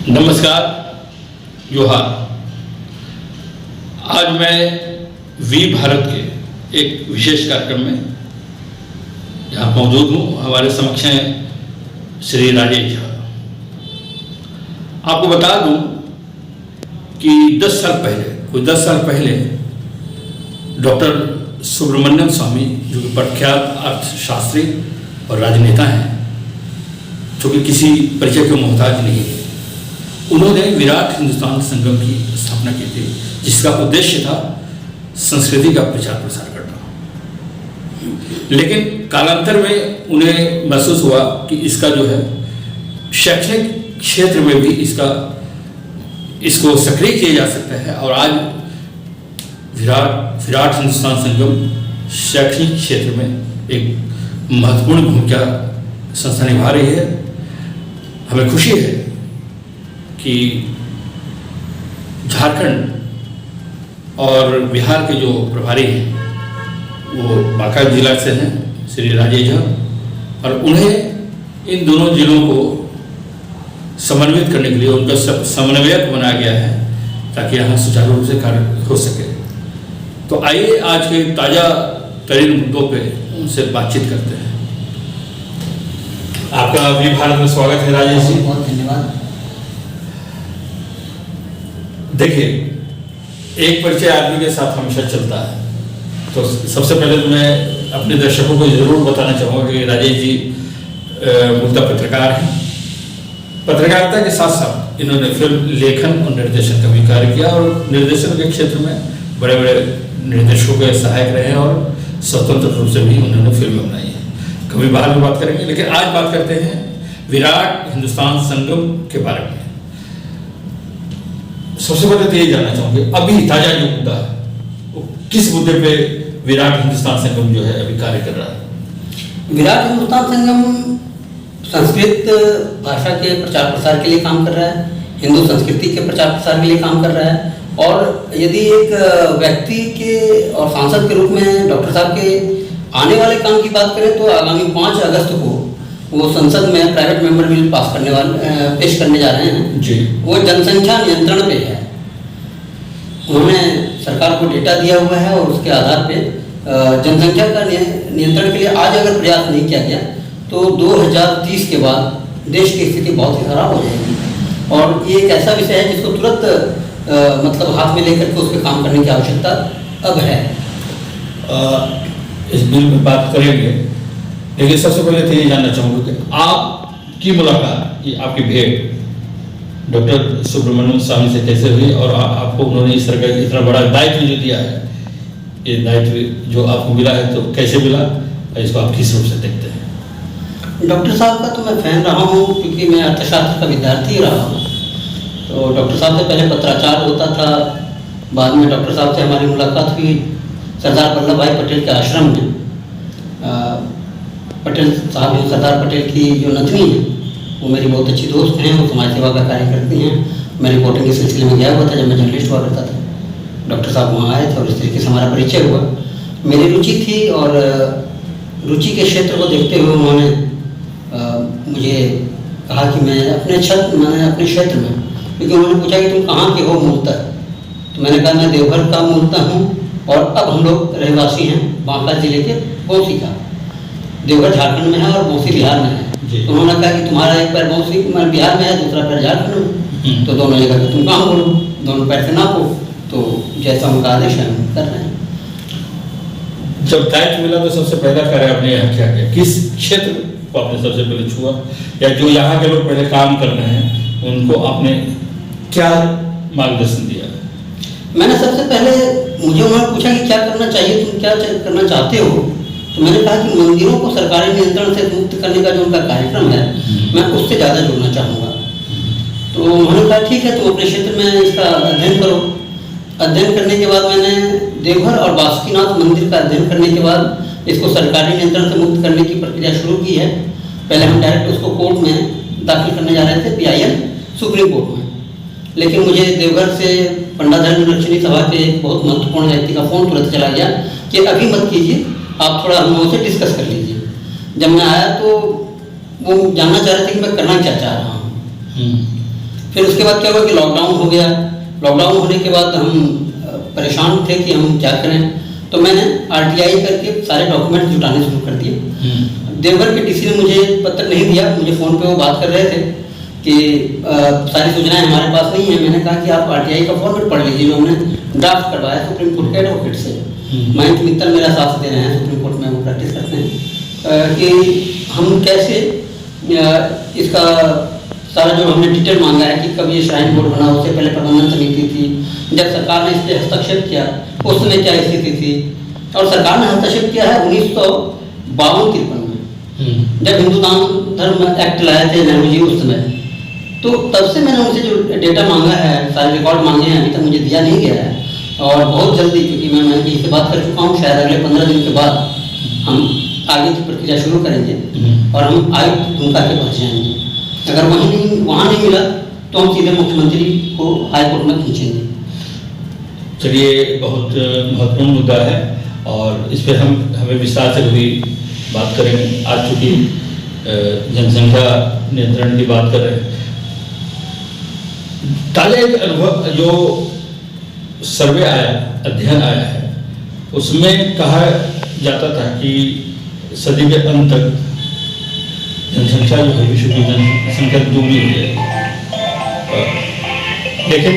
नमस्कार, जोहार। आज मैं वी भारत के एक विशेष कार्यक्रम में यहाँ मौजूद हूँ। हमारे समक्ष हैं श्री राजेश झा। आपको बता दूँ कि 10 साल पहले डॉक्टर सुब्रमण्यम स्वामी, जो कि प्रख्यात अर्थशास्त्री और राजनेता हैं, जो कि किसी परिचय के मोहताज नहीं है, उन्होंने विराट हिंदुस्तान संगम की स्थापना की थी, जिसका उद्देश्य था संस्कृति का प्रचार प्रसार करना। लेकिन कालांतर में उन्हें महसूस हुआ कि इसका जो है शैक्षणिक क्षेत्र में भी इसको सक्रिय किया जा सकता है। और आज विराट हिंदुस्तान संगम शैक्षणिक क्षेत्र में एक महत्वपूर्ण भूमिका संस्था निभा रही है। हमें खुशी है कि झारखंड और बिहार के जो प्रभारी हैं वो बांका जिला से हैं, श्री राजेश झा, और उन्हें इन दोनों जिलों को समन्वित करने के लिए उनका समन्वयक बनाया गया है, ताकि यहाँ सुचारू रूप से कार्य हो सके। तो आइए आज के ताज़ा तरीन मुद्दों पे उनसे बातचीत करते हैं। आपका वी भारत में स्वागत है राजेश जी। बहुत धन्यवाद। देखिए, एक परिचय आदमी के साथ हमेशा चलता है, तो सबसे पहले तो मैं अपने दर्शकों को जरूर बताना चाहूँगा कि राजेश जी मूलतः पत्रकार हैं। पत्रकारिता के साथ साथ इन्होंने फिल्म लेखन और निर्देशन का भी कार्य किया, और निर्देशन के क्षेत्र में बड़े बड़े निर्देशकों के सहायक रहे और स्वतंत्र रूप से भी उन्होंने फिल्में बनाई हैं। कभी बाहर में बात करेंगे, लेकिन आज बात करते हैं विराट हिंदुस्तान संगम के बारे में। सबसे पहले तो ये जानना चाहूंगे, अभी ताजा जो मुद्दा है वो किस मुद्दे पे विराट हिंदुस्तान संगम जो है अभी कार्य कर रहा है? विराट हिंदुस्तान संगम संस्कृत भाषा के प्रचार प्रसार के लिए काम कर रहा है, हिंदू संस्कृति के प्रचार प्रसार के लिए काम कर रहा है। और यदि एक व्यक्ति के और सांसद के रूप में डॉक्टर साहब के आने वाले काम की बात करें, तो आगामी 5 अगस्त को वो संसद में प्राइवेट मेंबर बिल पेश करने जा रहे हैं जी। वो जनसंख्या नियंत्रण पे है। उन्होंने सरकार को डेटा दिया हुआ है, और उसके आधार पे जनसंख्या का नियंत्रण के लिए आज अगर प्रयास नहीं किया गया तो 2030 के बाद देश की स्थिति बहुत ही खराब हो जाएगी। और ये एक ऐसा विषय है जिसको तुरंत मतलब हाथ में लेकर के उस पर काम करने की आवश्यकता अब है। इस बिल में बात करेंगे, लेकिन सबसे पहले तो ये जानना चाहूँगा कि आपकी मुलाकात, ये आपकी भेंट डॉक्टर सुब्रमण्यम स्वामी से कैसे हुई, और आपको उन्होंने इस तरह का इतना बड़ा दायित्व जो दिया है, ये दायित्व जो आपको मिला है तो कैसे मिला, और इसको आप किस रूप से देखते हैं? डॉक्टर साहब का तो मैं फैन रहा हूँ, क्योंकि मैं अर्थशास्त्र का विद्यार्थी रहा हूँ। तो डॉक्टर साहब से पहले पत्राचार होता था, बाद में डॉक्टर साहब से हमारी मुलाकात हुई सरदार वल्लभ भाई पटेल के आश्रम में। पटेल साहब जो सरदार पटेल की जो नतनी है, वो मेरी बहुत अच्छी दोस्त हैं, वो समाज सेवा का कार्य करती हैं। मैं रिपोर्टिंग के सिलसिले में गया हुआ था जब मैं जर्नलिस्ट हुआ करता था। डॉक्टर साहब वहाँ आए थे और इस तरीके से हमारा परिचय हुआ। मेरी रुचि थी, और रुचि के क्षेत्र को देखते हुए उन्होंने मुझे कहा कि मैं अपने क्षेत्र में, क्योंकि उन्होंने पूछा कि तुम कहाँ के हो मूलतः, तो मैंने कहा मैं देवघर का मूलतः हूँ, और अब हम लोग रहवासी हैं बांका जिले के बौंसी का। देवघर झारखंड में है और बौंसी बिहार में है। तो उन्होंने कहा कि तुम्हारा एक पैर बौंसी बिहार में है, दूसरा पैर झारखंड में, तो दोनों जगह पे तुम काम करो, दोनों पैर से नापो। तो जैसा उनका आदेश है हम कर रहे हैं। जब दायित्व मिला तो सबसे पहला कार्य आपने यहाँ क्या किया? किस क्षेत्र को आपने सबसे पहले छुआ, या जो यहाँ के लोग पहले काम कर रहे हैं उनको आपने क्या मार्गदर्शन दिया? मैंने सबसे पहले, मुझे उन्होंने पूछा कि क्या करना चाहिए, तुम क्या करना चाहते हो, तो मैंने कहा कि मंदिरों को सरकारी नियंत्रण से मुक्त करने का जो उनका कार्यक्रम है, मैं उससे ज़्यादा जुड़ना चाहूँगा। तो उन्होंने कहा ठीक है, तुम अपने क्षेत्र में इसका अध्ययन करो। अध्ययन करने के बाद मैंने देवघर और बासुकीनाथ मंदिर का अध्ययन करने के बाद इसको सरकारी नियंत्रण से मुक्त करने की प्रक्रिया शुरू की है। पहले हम डायरेक्ट उसको कोर्ट में दाखिल करने जा रहे थे, PIL सुप्रीम कोर्ट में, लेकिन मुझे देवघर से पंडित धर्मरक्षिणी सभा के एक बहुत महत्वपूर्ण व्यक्ति का फ़ोन तुरंत चला गया कि अभी मत कीजिए, आप थोड़ा हम लोगों से डिस्कस कर लीजिए। जब मैं आया तो वो जानना चाह रहे थे कि मैं करना क्या चाह रहा हूँ। फिर उसके बाद क्या हुआ कि लॉकडाउन हो गया। लॉकडाउन होने के बाद हम परेशान थे कि हम क्या करें, तो मैंने RTI करके सारे डॉक्यूमेंट जुटाने शुरू कर दिए। देवघर के DC ने मुझे पत्र नहीं दिया, मुझे फ़ोन पे वो बात कर रहे थे कि सारी सूचनाएं हमारे पास नहीं है। मैंने कहा कि आप RTI का फॉर्मेट पढ़ लीजिए, जो हमने ड्राफ्ट करवाया सुप्रीम कोर्ट के एडवोकेट से। मयंक मित्तल मेरा साथ दे रहे हैं, सुप्रीम कोर्ट में वो प्रैक्टिस करते हैं, कि हम कैसे इसका सारा जो हमने डिटेल मांगा है कि कब ये श्राइन बोर्ड बना, उससे पहले प्रबंधन समिति थी, जब सरकार ने इस पर हस्तक्षेप किया उस समय क्या स्थिति थी, और सरकार ने हस्तक्षेप किया है 1952-53 में, जब हिंदू धर्म एक्ट लाए थे नेहरू जी उस समय। तो तब से मैंने उनसे जो डेटा मांगा है, सारे रिकॉर्ड मांगे हैं, अभी तक मुझे दिया नहीं गया है। और बहुत जल्दी, क्योंकि मैं किसी से बात कर चुका हूँ, शायद अगले 15 दिन के बाद हम आगे की प्रक्रिया शुरू करेंगे और हम आयुक्त दुमका के पहुँच जाएंगे। अगर वहाँ नहीं मिला तो हम सीधे मुख्यमंत्री को हाईकोर्ट में खींचेंगे। चलिए, बहुत महत्वपूर्ण मुद्दा है और इस पर हमें विस्तार से भी बात करेंगे। आज चूँकि जनसंख्या नियंत्रण की बात कर रहे हैं, ताजा एक अनुभव जो सर्वे आया, अध्ययन आया है, उसमें कहा जाता था कि सदी के अंत तक जनसंख्या जो है, विश्व की जनसंख्या दुगनी हो जाएगी। लेकिन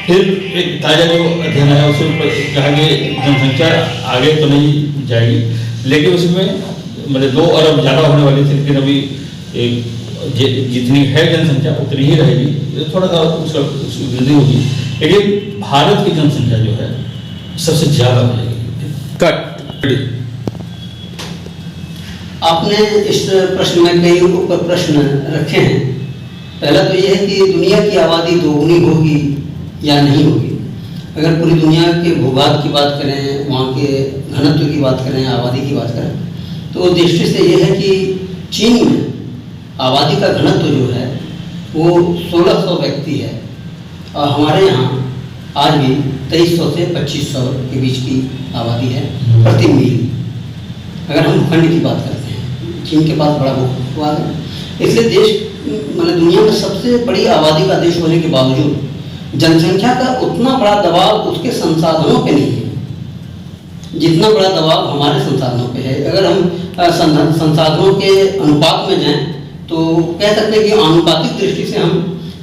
फिर एक ताजा जो अध्ययन है उसमें कहा कि जनसंख्या आगे तो नहीं जाएगी, लेकिन उसमें मतलब 2 अरब ज़्यादा होने वाली थी, लेकिन अभी जितनी है जनसंख्या उतनी ही रहेगी, थोड़ा सा उसका वृद्धि होगी, लेकिन भारत की जनसंख्या जो है सबसे ज़्यादा हो जाएगी। आपने इस प्रश्न में कई ऊपर प्रश्न रखे हैं। पहला तो यह है कि दुनिया की आबादी दोगुनी होगी या नहीं होगी। अगर पूरी दुनिया के भूभाग की बात करें, वहाँ के घनत्व की बात करें, आबादी की बात करें, तो उस दृष्टि से यह है कि चीन में आबादी का घनत्व जो है वो 1600 व्यक्ति है, और हमारे यहाँ आज भी 2300 से 2500 के बीच की आबादी है प्रति मील। अगर हम भूखंड की बात करते हैं, चीन के पास बड़ा भूभाग है, इसलिए देश मतलब दुनिया में सबसे बड़ी आबादी का देश होने के बावजूद जनसंख्या का उतना बड़ा दबाव उसके संसाधनों पे नहीं है जितना बड़ा दबाव हमारे संसाधनों पे है। अगर हम संसाधनों के अनुपात में जाएं तो कह सकते हैं कि आनुपातिक दृष्टि से हम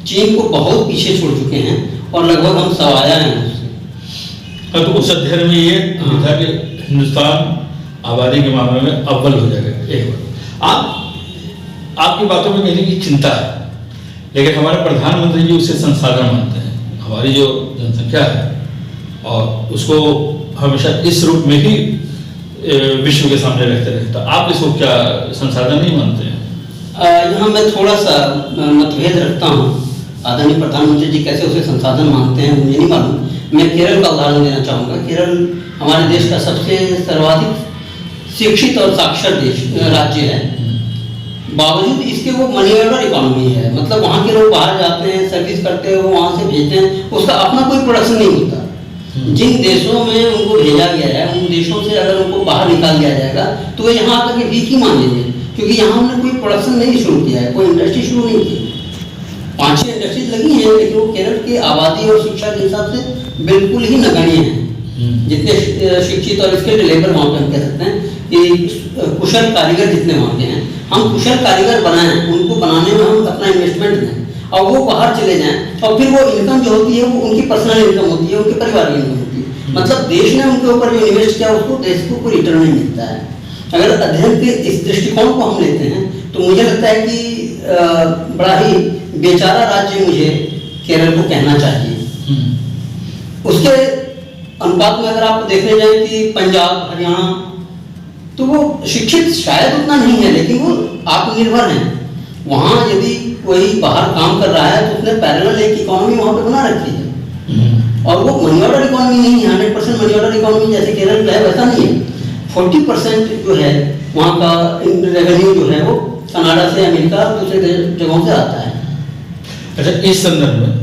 चीन को बहुत पीछे छोड़ चुके हैं और लगभग हम सवाया हैं उससे। तो उस अध्ययन में ये था कि हिंदुस्तान आबादी के मामले में अव्वल हो जाएगा। एक बार आपकी बातों में कहने की चिंता है, लेकिन हमारे प्रधानमंत्री जी उसे संसाधन मानते हैं। हमारी जो जनसंख्या है और उसको हमेशा इस रूप में ही विश्व के सामने रखते रहे, तो आप इसको क्या संसाधन नहीं मानते हैं? यहाँ मैं थोड़ा सा मतभेद रखता हूँ। आदरणीय प्रधानमंत्री जी कैसे उसे संसाधन मानते हैं मुझे नहीं मालूम। मैं केरल का उदाहरण देना चाहूँगा। केरल हमारे देश का सबसे सर्वाधिक शिक्षित और साक्षर राज्य है, बावजूद इसके वो मनी ऑर्डर इकोनॉमी है। मतलब वहाँ के लोग बाहर जाते हैं, सर्विस करते हैं, वो वहाँ से भेजते हैं, उसका अपना कोई प्रोडक्शन नहीं होता। जिन देशों में उनको भेजा गया है उन देशों से अगर उनको बाहर निकाल दिया जाएगा तो वो यहाँ आकर के भीख ही मांगेंगे, क्योंकि यहाँ हमने कोई प्रोडक्शन नहीं शुरू किया है, कोई इंडस्ट्री शुरू नहीं की। 5-6 इंडस्ट्रीज लगी हैं, लेकिन वो केरल की आबादी और शिक्षा के हिसाब से बिल्कुल ही नगण्य हैं। जितने शिक्षित और स्किल्ड लेबर वहाँ पे हम कह सकते हैं कि कुशल कारीगर जितने वहाँ के हैं, हम कुशल कारीगर बनाएं, उनको बनाने में हम अपना इन्वेस्टमेंट दें और वो बाहर चले जाएं, और फिर वो इनकम जो होती है वो उनकी पर्सनल इनकम होती है, उनके परिवार की इनकम होती है। मतलब देश ने उनके ऊपर जो इन्वेस्ट किया उसको देश को कोई रिटर्न नहीं मिलता है। अगर अध्ययन के इस दृष्टिकोण को हम लेते हैं तो मुझे लगता है कि बड़ा ही बेचारा राज्य मुझे केरल को कहना चाहिए। उसके अनुपात में अगर आप देखने जाए कि पंजाब, हरियाणा, तो वो शिक्षित शायद उतना नहीं है, लेकिन वो आत्मनिर्भर हैं। वहाँ यदि कोई बाहर काम कर रहा है तो उसने पैरेलल एक इकोनॉमी वहाँ पे बना रखी है, और वो मनी ऑर्डर इकोनॉमी नहीं है। 100% मनी ऑर्डर इकोनॉमी जैसे केरल का है वैसा नहीं है। 40% जो है वहाँ का रेवेन्यू जो है वो कनाडा से, अमेरिका और दूसरे जगहों से आता है। अच्छा, इस संदर्भ में,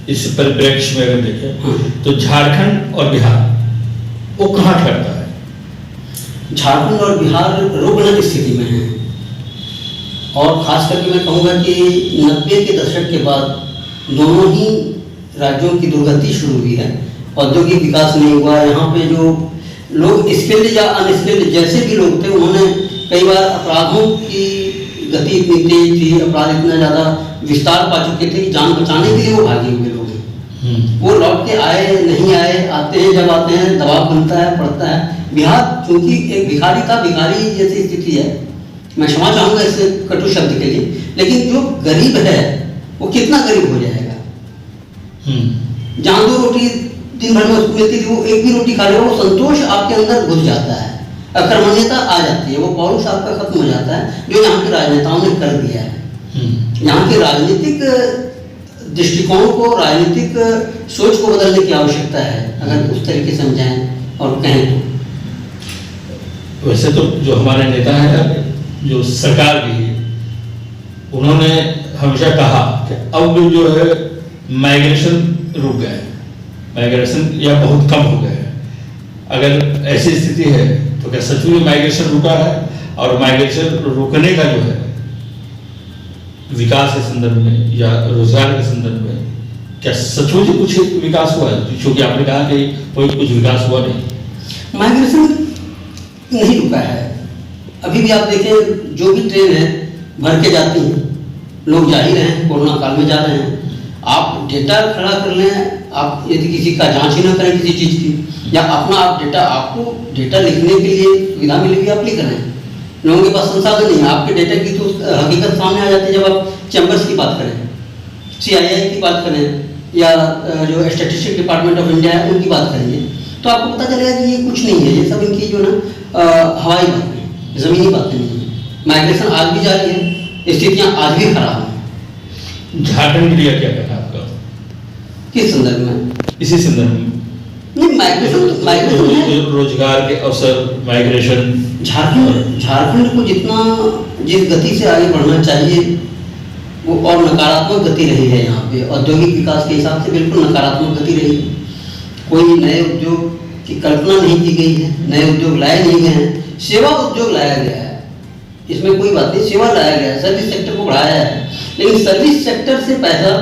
इस परिप्रेक्ष्य में अगर देखें तो झारखंड और बिहार वो कहाँ ठहरता है? झारखंड और बिहार रुग्ण स्थिति में है, और ख़ास करके मैं कहूँगा कि 90 के दशक के बाद दोनों ही राज्यों की दुर्गति शुरू हुई है। औद्योगिक विकास नहीं हुआ। यहाँ पे जो लोग स्किल्ड या अनस्किल्ड जैसे भी लोग थे, उन्होंने कई बार अपराधों की गति इतनी तेज थी, अपराध इतना ज़्यादा विस्तार पा चुके थे कि जान बचाने के लिए वो भागे हुए लोग हैं। वो लौट के आए नहीं आए, आते हैं, जब आते हैं दबाव बनता है, पड़ता है। बिहार चूंकि एक भिखारी था, भिखारी जैसी स्थिति है, मैं क्षमा चाहूँगा इस कटु शब्द के लिए, लेकिन जो गरीब है वो कितना गरीब हो जाएगा। जहाँ 2 रोटी दिन भर में उसको मिलती थी, वो एक भी रोटी खा ले, वो संतोष आपके अंदर घुस जाता है, अकर्मण्यता आ जाती है, वो पौरुष आपका खत्म हो जाता है, जो यहाँ के राजनेताओं ने कर दिया है। यहाँ के राजनीतिक दृष्टिकोण को, राजनीतिक सोच को बदलने की आवश्यकता है, अगर उस तरीके से हम जाएं और कहें तो। वैसे तो जो हमारे नेता हैं, जो सरकार भी है, उन्होंने हमेशा कहा कि अब जो है माइग्रेशन रुक गया है, माइग्रेशन या बहुत कम हो गया है। अगर ऐसी स्थिति है तो क्या सच में माइग्रेशन रुका है? और माइग्रेशन रुकने का जो है विकास के संदर्भ में या रोजगार के संदर्भ में क्या सचमुच कुछ विकास हुआ है? क्योंकि आपने कहा कि कोई कुछ विकास हुआ नहीं। माइग्रेशन नहीं रुका है। अभी भी आप देखें, जो भी ट्रेन है भर के जाती हैं, लोग जा ही रहे हैं, कोरोना काल में जा रहे हैं। आप डेटा खड़ा कर लें, आप यदि किसी का जांच ही ना करें किसी चीज़ की, या अपना आप डेटा, आपको डेटा लिखने के लिए सुविधा मिलेगी, आप लिख रहे हैं। लोगों के पास संसाधन नहीं है, आपके डेटा की तो हकीकत सामने आ जाती है। जब आप चैम्बर्स की बात करें, CII की बात करें, या जो स्टैटिस्टिक्स डिपार्टमेंट ऑफ इंडिया है उनकी बात करेंगे, तो आपको पता चलेगा कि ये कुछ नहीं है, ये सब इनकी जो ना हवाई बातें, ज़मीनी बातें नहीं है। माइग्रेशन आज भी जारी है, स्थितियाँ आज भी खराब हैं। झारखंड के लिए क्या कहना आपका? किस संदर्भ में? इसी संदर्भ में नहीं, माइग्रेशन है, रोजगार के अवसर, माइग्रेशन। झारखंड को जितना जिस गति से आगे बढ़ना चाहिए वो और नकारात्मक गति रही है। यहाँ पे औद्योगिक विकास के हिसाब से बिल्कुल नकारात्मक गति रही है। कोई नए उद्योग की कल्पना नहीं की गई है, नए उद्योग लाए नहीं गए हैं। सेवा उद्योग लाया गया है, इसमें कोई बात नहीं, सेवा लाया गया है, सर्विस सेक्टर को बढ़ाया है, लेकिन सर्विस सेक्टर से पैसा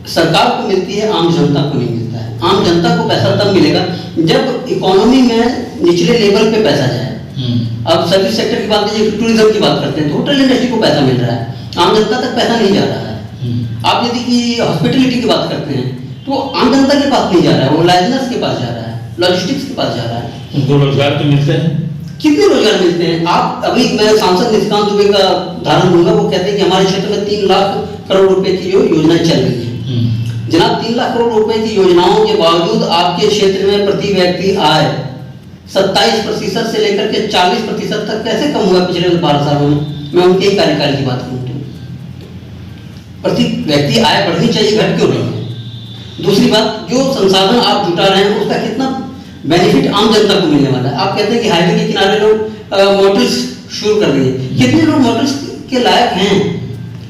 सरकार को मिलती है, आम जनता को नहीं मिलता है। आम जनता को पैसा तब मिलेगा जब इकोनॉमी में निचले लेवल पे पैसा जाए। अब सर्विस सेक्टर की बात कीजिए, टूरिज्म की बात करते हैं तो होटल इंडस्ट्री को पैसा मिल रहा है, आम जनता तक पैसा नहीं जा रहा है। आप यदि की हॉस्पिटलिटी की बात करते हैं तो आम जनता के पास नहीं जा रहा है, वो लाइजनर्स के पास जा रहा है, लॉजिस्टिक्स के पास जा रहा है। उनको रोजगार तो मिलते हैं, कितने रोजगार मिलते हैं? आप अभी मैं सांसद निशिकांत दुबे का उदाहरण दूंगा, वो कहते हैं कि हमारे क्षेत्र में 3 लाख करोड़ रुपए की जो योजनाएं चल रही है। जनाब, 3 लाख करोड़ रुपए की योजनाओं के बावजूद आपके क्षेत्र में प्रति व्यक्ति आय 27% से लेकर के 40% तक कैसे कम हुआ पिछले 12 सालों में? मैं उनके ही कार्यकाल की बात करूँ तो प्रति व्यक्ति आय बढ़नी चाहिए, घट क्यों रही है? दूसरी बात, जो संसाधन आप जुटा रहे हैं उसका कितना बेनिफिट आम जनता को मिलने वाला है? आप कहते हैं कि हाईवे के किनारे लोग मोटर्स शुरू कर दिए, कितने लोग मोटर्स के लायक हैं?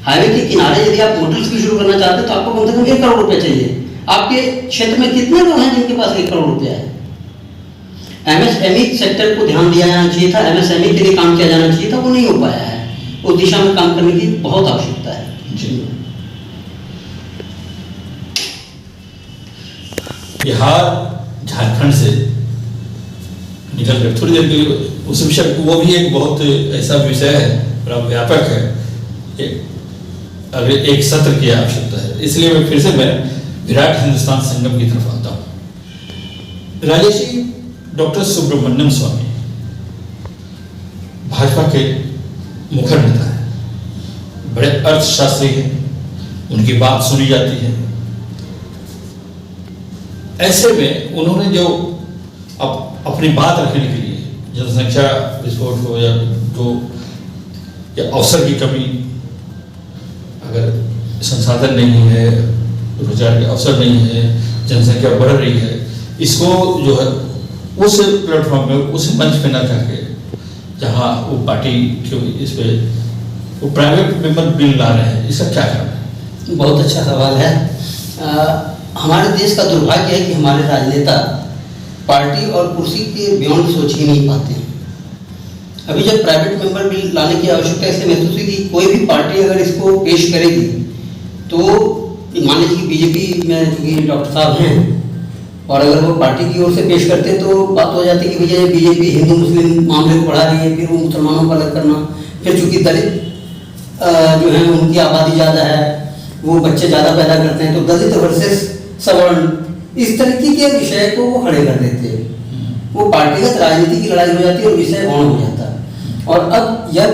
हाईवे के किनारे यदि आप मोटर्स भी शुरू करना चाहते हैं तो आपको कम से कम 1 करोड़ रुपए चाहिए। आपके क्षेत्र में कितने लोग हैं जिनके पास 1 करोड़ रुपया है? MSME सेक्टर को ध्यान दिया जाना चाहिए था, MSME के लिए काम किया जाना चाहिए था, वो नहीं हो पाया है। उस दिशा में काम करने की बहुत आवश्यकता है। बिहार झारखंड से निकल कर थोड़ी देर के उस विषय, वो भी एक बहुत ऐसा विषय है, बड़ा व्यापक है, अगर एक सत्र की आवश्यकता है। इसलिए मैं फिर से विराट हिंदुस्तान संगम की तरफ आता हूँ। राजेश जी, डॉक्टर सुब्रमण्यम स्वामी भाजपा के मुखर नेता है, बड़े अर्थशास्त्री हैं, उनकी बात सुनी जाती है। ऐसे में उन्होंने जो अपनी बात रखने के लिए जनसंख्या विस्फोट हो या जो या अवसर की कमी, अगर संसाधन नहीं है, रोजगार के अवसर नहीं है, जनसंख्या बढ़ रही है, इसको जो है उस प्लेटफॉर्म में, उस मंच पे ना जाके जहाँ वो पार्टी क्यों इस पे वो प्राइवेट मेंबर बिल ला रहे हैं, इसका क्या कारण है? बहुत अच्छा सवाल है। हमारे देश का दुर्भाग्य है कि हमारे राजनेता पार्टी और कुर्सी के बियॉन्ड सोच ही नहीं पाते हैं। अभी जब प्राइवेट मेंबर बिल लाने की आवश्यकता इसलिए महसूस हुई कि कोई भी पार्टी अगर इसको पेश करेगी तो मान लीजिए कि बीजेपी में चूंकि डॉक्टर साहब हैं और अगर वो पार्टी की ओर से पेश करते हैं तो बात हो जाती है कि भैया ये बीजेपी हिंदू मुस्लिम मामले को बढ़ा रही है, फिर वो मुसलमानों को अलग करना, फिर चूंकि दलित जो है उनकी आबादी ज़्यादा है, वो बच्चे ज़्यादा पैदा करते हैं, तो दलित वर्सेस सवर्ण, इस तरीके के विषय को वो खड़े कर देते हैं। वो पार्टीगत राजनीति की लड़ाई हो जाती है और विषय गौण हो जाता है। और अब जब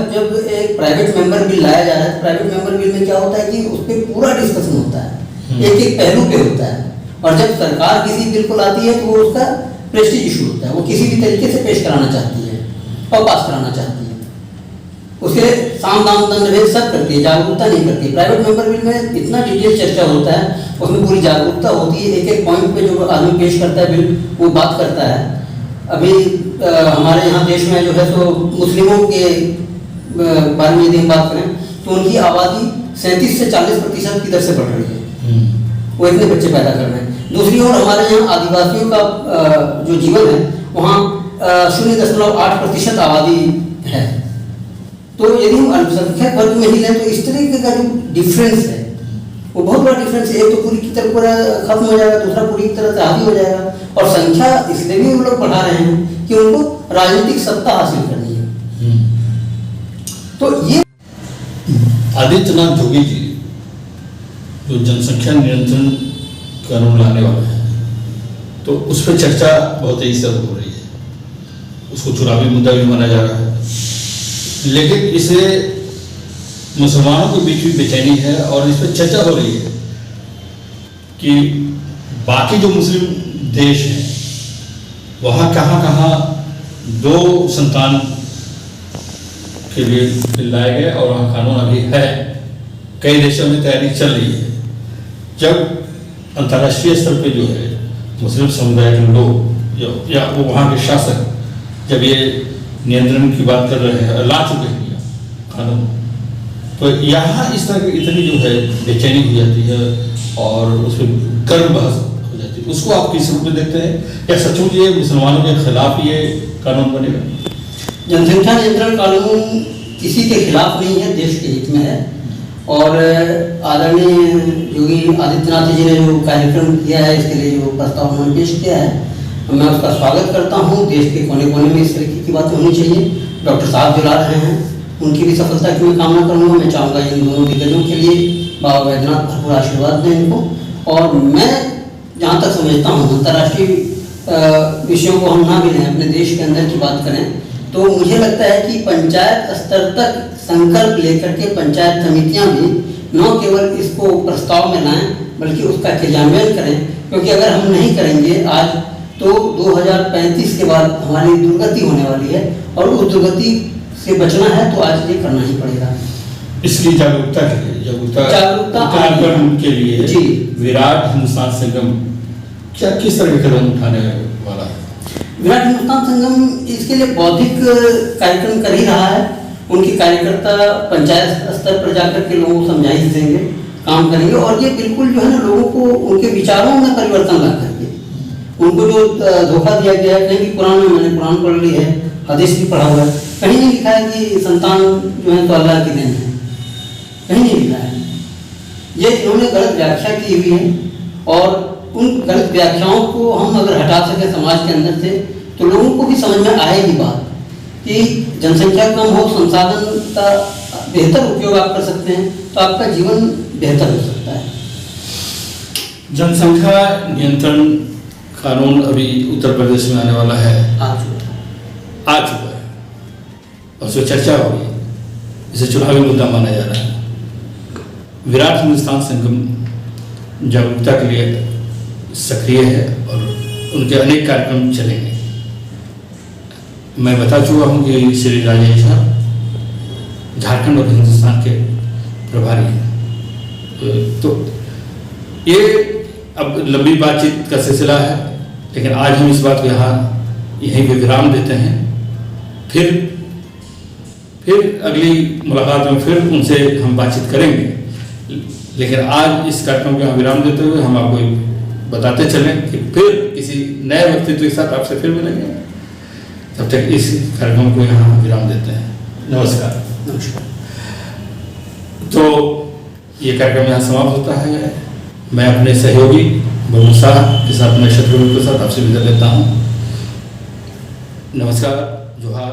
एक प्राइवेट मेंबर बिल लाया जा रहा है, प्राइवेट मेंबर बिल में क्या होता है कि उस पर पूरा डिस्कशन होता है, एक एक पहलू पे होता है। और जब सरकार किसी बिल को लाती है तो वो उसका प्रेस्टीज इशू होता है, वो किसी भी तरीके से पेश कराना चाहती है और पास कराना चाहती है, उसके साम दाम दंड भेद सब करती है, जागरूकता नहीं करती। प्राइवेट मेंबर बिल में इतना डिटेल चर्चा होता है, उसमें पूरी जागरूकता होती है, एक एक पॉइंट पे जो आदमी पेश करता है बिल वो बात करता है। अभी हमारे यहाँ देश में जो है तो मुस्लिमों के बारे में यदि हम बात करें तो उनकी आबादी 37 से 40% की दर से बढ़ रही है, वो इतने बच्चे पैदा कर रहे हैं। दूसरी ओर हमारे यहाँ आदिवासियों का जो जीवन है वहाँ 0.8% आबादी है। तो यदि हम अल्पसंख्यक वर्ग में ही लें तो इस तरीके का जो डिफरेंस है वो बहुत बड़ा डिफरेंस है। एक तो पूरी की तरह पूरा खत्म हो जाएगा, दूसरा पूरी की तरह से हावी हो जाएगा। और संख्या इसलिए भी वो लोग बढ़ा रहे हैं कि उनको राजनीतिक सत्ता हासिल करनी है। तो ये आदित्यनाथ जोगी जी जो जनसंख्या नियंत्रण कानून लाने वाले हैं, तो उस पर चर्चा बहुत तेजी से हो रही है, उसको चुनावी मुद्दा भी माना जा रहा है, लेकिन इसे मुसलमानों के बीच भी बेचैनी है और इस पर चर्चा हो रही है कि बाकी जो मुस्लिम देश हैं वहाँ कहाँ कहाँ 2 संतान के लिए बिल लाए गए और वहाँ कानून अभी है, कई देशों में तैयारी चल रही है। जब अंतर्राष्ट्रीय स्तर पे जो है मुस्लिम समुदाय के लोग या वो वहाँ के शासक जब ये नियंत्रण की बात कर रहे हैं, ला चुके हैं कानून, तो यहाँ इस तरह की इतनी जो है बेचैनी हो जाती है और उस पर गर्म बहस हो जाती है। उसको आप किस रूप में देखते हैं? क्या सचमुच ये मुसलमानों के खिलाफ ये कानून बनेगा? जनसंख्या नियंत्रण कानून किसी के खिलाफ नहीं है, देश के हित में है। और आदरणीय योगी आदित्यनाथ जी ने जो कार्यक्रम किया है, इसके लिए जो प्रस्ताव उन्होंने पेश किया है, मैं उसका स्वागत करता हूँ। देश के कोने कोने में इस तरीके की बातें होनी चाहिए। डॉक्टर साहब जो ला रहे हैं उनकी भी सफलता की मैं कामना करूँगा। मैं चाहूँगा इन दोनों दिग्गजों के लिए बाबा वैद्यनाथ भरपूर आशीर्वाद दें इनको। और मैं जहाँ तक समझता हूँ अंतर्राष्ट्रीय विषयों को हम ना भी लें, अपने देश के अंदर की बात करें, तो मुझे लगता है कि पंचायत स्तर तक संकल्प लेकर के पंचायत समितियाँ भी न केवल इसको प्रस्ताव में लाएं बल्कि उसका क्रियान्वयन करें। क्योंकि अगर हम नहीं करेंगे आज तो 2035 के बाद हमारी दुर्गति होने वाली है और उस दुर्गति से बचना है तो आज ये करना ही पड़ेगा। इसलिए जागरूकता के लिए जागरूकता के लिए जी विराट हिंदुस्तान संगम क्या किस तरह के कदम उठाने वाला है? विराट हिंदुस्तान संगम इसके लिए बौद्धिक कार्यक्रम कर ही रहा है। उनके कार्यकर्ता पंचायत स्तर पर जाकर के लोगों को समझाइश देंगे, काम करेंगे और ये बिल्कुल जो है ना लोगों को उनके विचारों में परिवर्तन ला करके उनको जो धोखा दिया गया है, कहीं भी कुरान में, मैंने कुरान पढ़ ली है, हदीस भी पढ़ा हुआ है, कहीं नहीं लिखा है कि संतान जो है तो अल्लाह की देन है, कहीं नहीं लिखा है। ये इन्होंने गलत व्याख्या की हुई है और उन गलत व्याख्याओं को हम अगर हटा सकें समाज के अंदर से तो लोगों को भी समझ में आएगी बात कि जनसंख्या कम हो, संसाधन का बेहतर उपयोग आप कर सकते हैं तो आपका जीवन बेहतर हो सकता है। जनसंख्या नियंत्रण कानून अभी उत्तर प्रदेश में आने वाला है, आ चुका है और उसमें चर्चा होगी, इसे चुनावी मुद्दा माना जा रहा है। विराट हिंदुस्तान संगम जागरूकता के लिए सक्रिय है और उनके अनेक कार्यक्रम चलेंगे। मैं बता चुका हूँ कि श्री राजेश झारखंड और हिंदुस्तान के प्रभारी हैं। तो ये अब लंबी बातचीत का सिलसिला है, लेकिन आज हम इस बात को यहीं पे विराम देते हैं। फिर अगली मुलाकात में फिर उनसे हम बातचीत करेंगे, लेकिन आज इस कार्यक्रम का विराम देते हुए हम आपको बताते चलें कि फिर किसी नए व्यक्तित्व के साथ आपसे फिर मिलेंगे। तब तक इस कार्यक्रम को यहाँ विराम देते हैं। नमस्कार। नमस्कार। तो ये कार्यक्रम यहाँ समाप्त होता है। मैं अपने सहयोगी बबलू शाह के साथ मैं शत्रुघ्न के साथ आपसे विदा लेता हूँ। नमस्कार, जोहार।